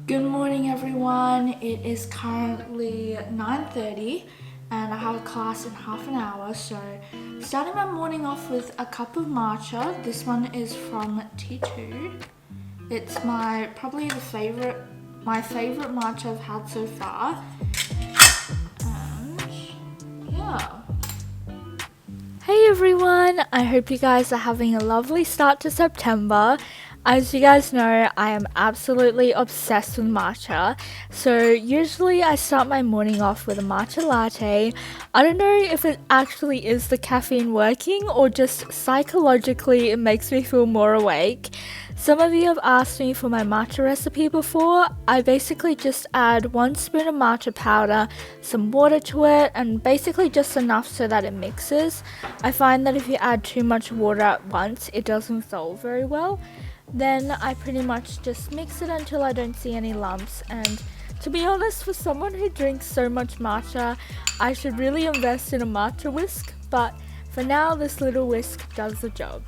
Good morning everyone. It is currently 9:30 and I have a class in half an hour, so starting my morning off with a cup of matcha. This one is from T2. It's probably my favorite matcha I've had so far. And yeah. Hey everyone, I hope you guys are having a lovely start to September. As you guys know, I am absolutely obsessed with matcha. So usually I start my morning off with a matcha latte. I don't know if it actually is the caffeine working or just psychologically it makes me feel more awake. Some of you have asked me for my matcha recipe before. I basically just add 1 spoon of matcha powder, some water to it, and basically just enough so that it mixes. I find that if you add too much water at once, it doesn't dissolve very well. Then I pretty much just mix it until I don't see any lumps, and to be honest, for someone who drinks so much matcha, I should really invest in a matcha whisk, but for now this little whisk does the job.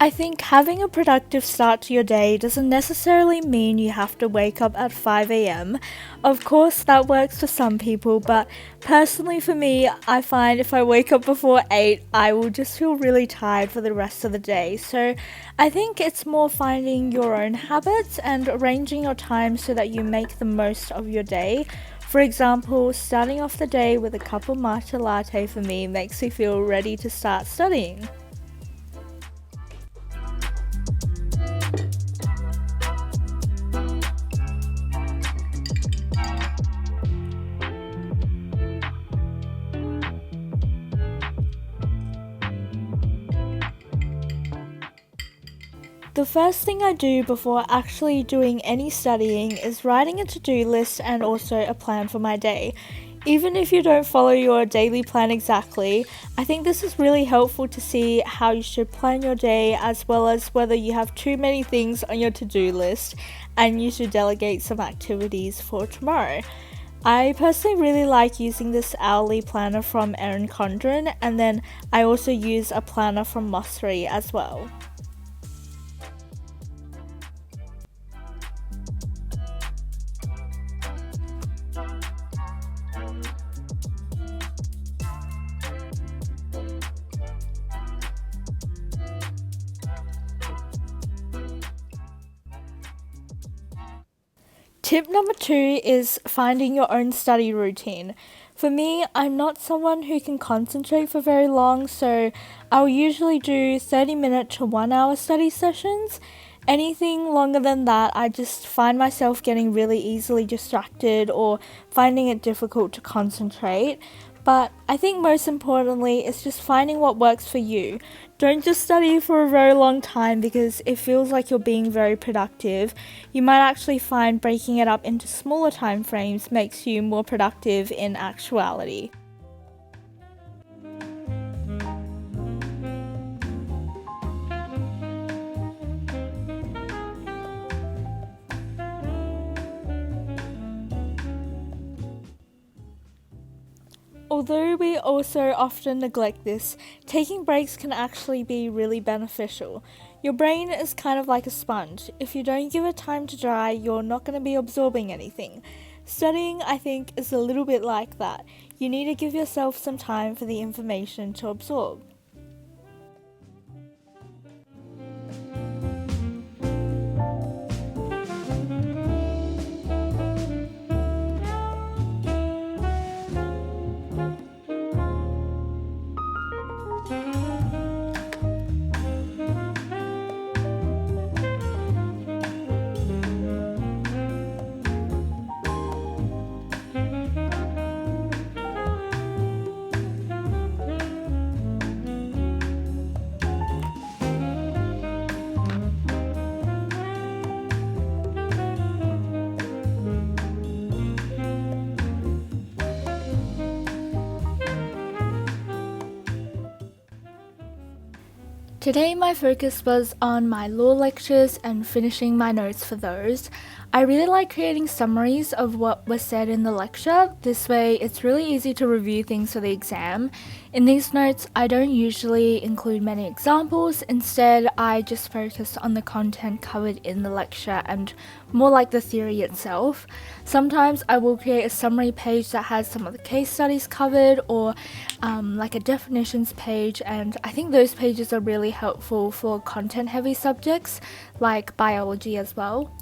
I think having a productive start to your day doesn't necessarily mean you have to wake up at 5 a.m. Of course, that works for some people, but personally for me, I find if I wake up before 8, I will just feel really tired for the rest of the day. So I think it's more finding your own habits and arranging your time so that you make the most of your day. For example, starting off the day with a cup of matcha latte for me makes me feel ready to start studying. The first thing I do before actually doing any studying is writing a to-do list and also a plan for my day. Even if you don't follow your daily plan exactly, I think this is really helpful to see how you should plan your day, as well as whether you have too many things on your to-do list and you should delegate some activities for tomorrow. I personally really like using this hourly planner from Erin Condren, and then I also use a planner from Mosseri as well. Tip number 2 is finding your own study routine. For me, I'm not someone who can concentrate for very long, so I'll usually do 30-minute to 1 hour study sessions. Anything longer than that, I just find myself getting really easily distracted or finding it difficult to concentrate. But I think most importantly, it's just finding what works for you. Don't just study for a very long time because it feels like you're being very productive. You might actually find breaking it up into smaller time frames makes you more productive in actuality. Although we also often neglect this, taking breaks can actually be really beneficial. Your brain is kind of like a sponge. If you don't give it time to dry, you're not going to be absorbing anything. Studying, I think, is a little bit like that. You need to give yourself some time for the information to absorb. Today my focus was on my law lectures and finishing my notes for those. I really like creating summaries of what was said in the lecture. This way, it's really easy to review things for the exam. In these notes, I don't usually include many examples. Instead, I just focus on the content covered in the lecture and more like the theory itself. Sometimes I will create a summary page that has some of the case studies covered, or like a definitions page, and I think those pages are really helpful for content heavy subjects like biology as well.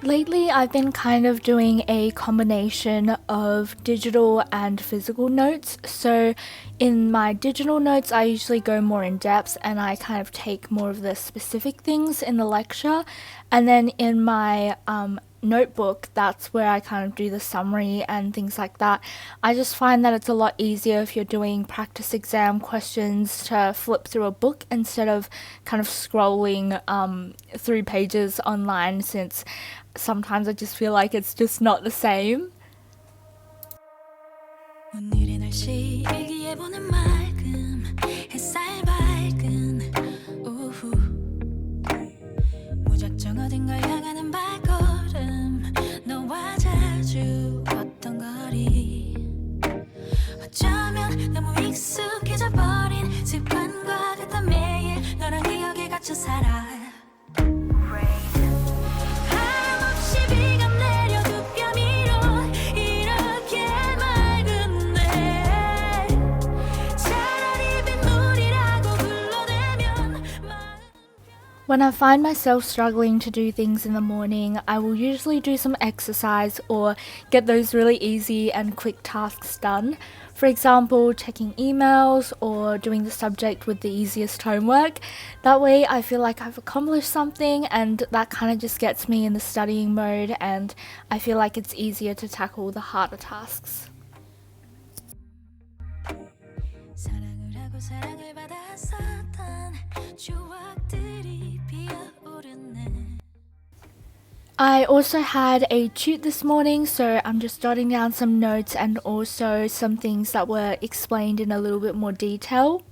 Lately, I've been kind of doing a combination of digital and physical notes. So, in my digital notes, I usually go more in depth and I kind of take more of the specific things in the lecture. And then in my notebook, that's where I kind of do the summary and things like that. I just find that it's a lot easier if you're doing practice exam questions to flip through a book instead of kind of scrolling through pages online, since sometimes I just feel like it's just not the same. 오늘의 날씨 일기예보는 맑음 햇살 밝은 오후 무작정 어딘가 향하는 발걸음 너와 자주 걷던 거리 어쩌면 너무 익숙해져 버린 습관과 같아 매일 너랑 기억에 갇혀 살아 When I find myself struggling to do things in the morning, I will usually do some exercise or get those really easy and quick tasks done. For example, checking emails or doing the subject with the easiest homework. That way I feel like I've accomplished something, and that kind of just gets me in the studying mode, and I feel like it's easier to tackle the harder tasks. I also had a tute this morning, so I'm just jotting down some notes and also some things that were explained in a little bit more detail.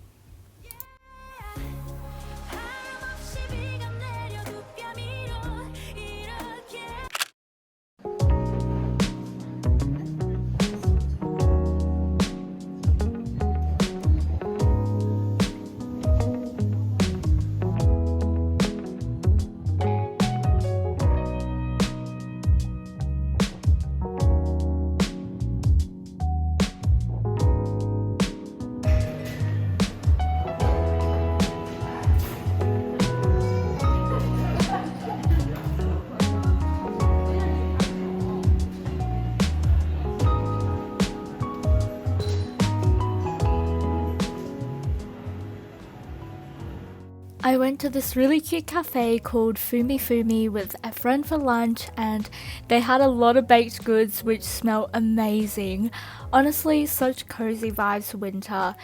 I went to this really cute cafe called Fumi Fumi with a friend for lunch, and they had a lot of baked goods which smell amazing. Honestly, such cozy vibes for winter.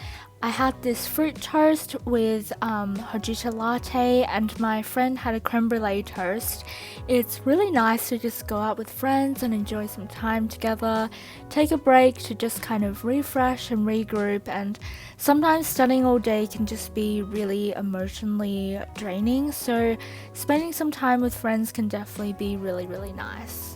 I had this fruit toast with hojicha latte, and my friend had a creme brulee toast. It's really nice to just go out with friends and enjoy some time together, take a break to just kind of refresh and regroup, and sometimes studying all day can just be really emotionally draining, so spending some time with friends can definitely be really, really nice.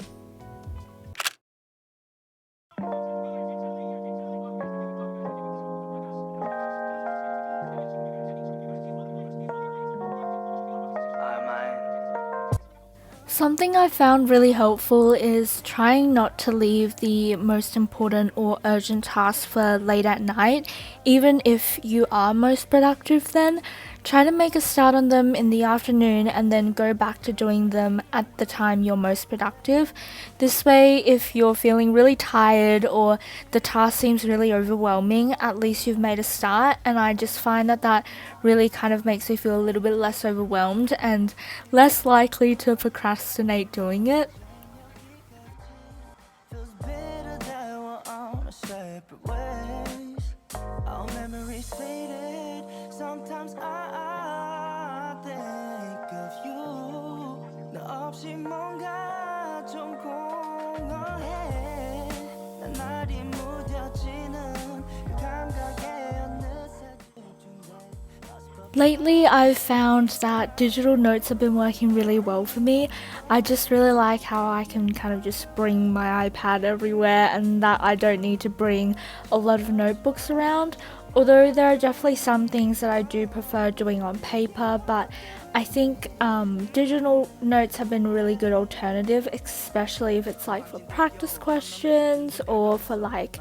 Something I found really helpful is trying not to leave the most important or urgent tasks for late at night, even if you are most productive then. Try to make a start on them in the afternoon and then go back to doing them at the time you're most productive. This way, if you're feeling really tired or the task seems really overwhelming, at least you've made a start, and I just find that that really kind of makes me feel a little bit less overwhelmed and less likely to procrastinate doing it. Feels bitter that we're on separate ways. Our memories faded. Sometimes I think of you. 너 없이 뭔가 좀 공허해. 난 날이 무뎌지는 그 감각에 어느새 집중돼. Lately, I've found that digital notes have been working really well for me. I just really like how I can kind of just bring my iPad everywhere and that I don't need to bring a lot of notebooks around. Although there are definitely some things that I do prefer doing on paper, but I think digital notes have been a really good alternative, especially if it's like for practice questions or for like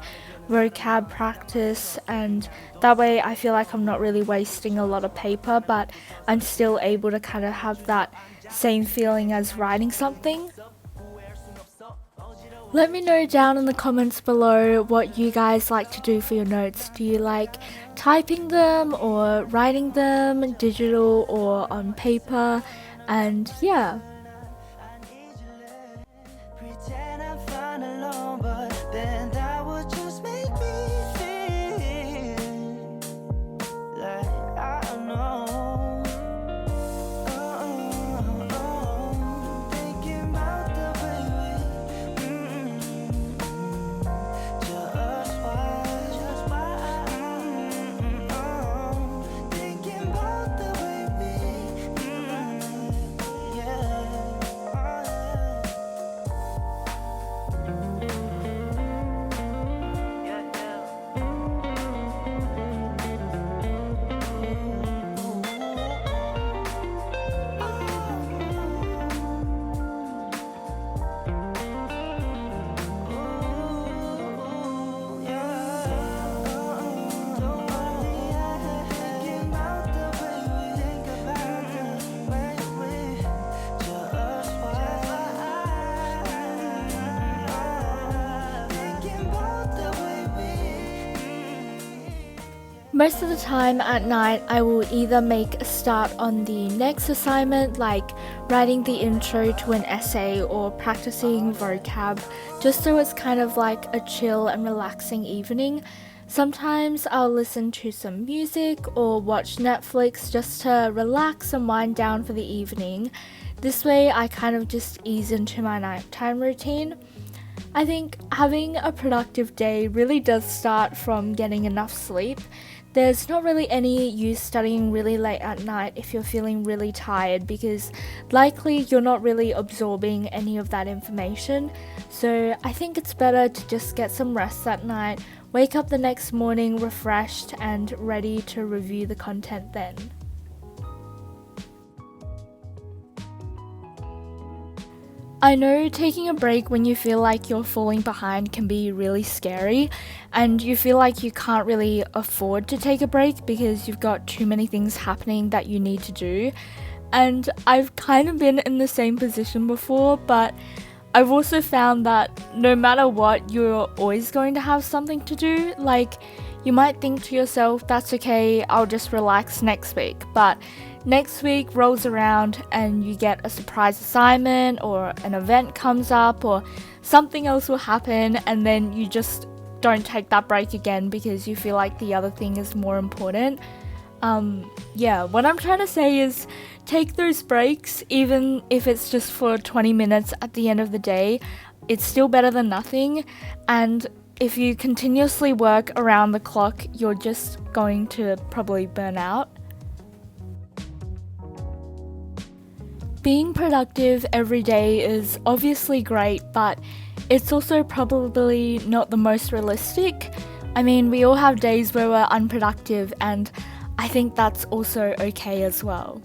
vocab practice, and that way I feel like I'm not really wasting a lot of paper, but I'm still able to kind of have that same feeling as writing something. Let me know down in the comments below what you guys like to do for your notes. Do you like typing them or writing them digital or on paper? And yeah. Pretend I'm fine alone, but then that would just make me feel like I don't know. Thinking about the way we just why thinking about the way we yeah. Most of the time at night, I will either make a start on the next assignment, like writing the intro to an essay or practicing vocab, just so it's kind of like a chill and relaxing evening. Sometimes I'll listen to some music or watch Netflix just to relax and wind down for the evening. This way I kind of just ease into my nighttime routine. I think having a productive day really does start from getting enough sleep. There's not really any use studying really late at night if you're feeling really tired, because likely you're not really absorbing any of that information. So I think it's better to just get some rest that night, wake up the next morning refreshed and ready to review the content then. I know taking a break when you feel like you're falling behind can be really scary, and you feel like you can't really afford to take a break because you've got too many things happening that you need to do. And I've kind of been in the same position before, but I've also found that no matter what, you're always going to have something to do. Like, you might think to yourself, that's okay, I'll just relax next week, but next week rolls around and you get a surprise assignment or an event comes up or something else will happen, and then you just don't take that break again because you feel like the other thing is more important. What I'm trying to say is take those breaks, even if it's just for 20 minutes at the end of the day. It's still better than nothing, and if you continuously work around the clock, you're just going to probably burn out. Being productive every day is obviously great, but it's also probably not the most realistic. I mean, we all have days where we're unproductive, and I think that's also okay as well.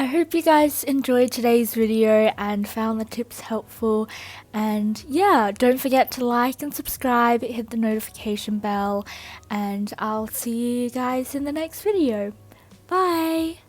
hope you guys enjoyed today's video and found the tips helpful. And yeah, don't forget to like and subscribe, hit the notification bell, and I'll see you guys in the next video. Bye!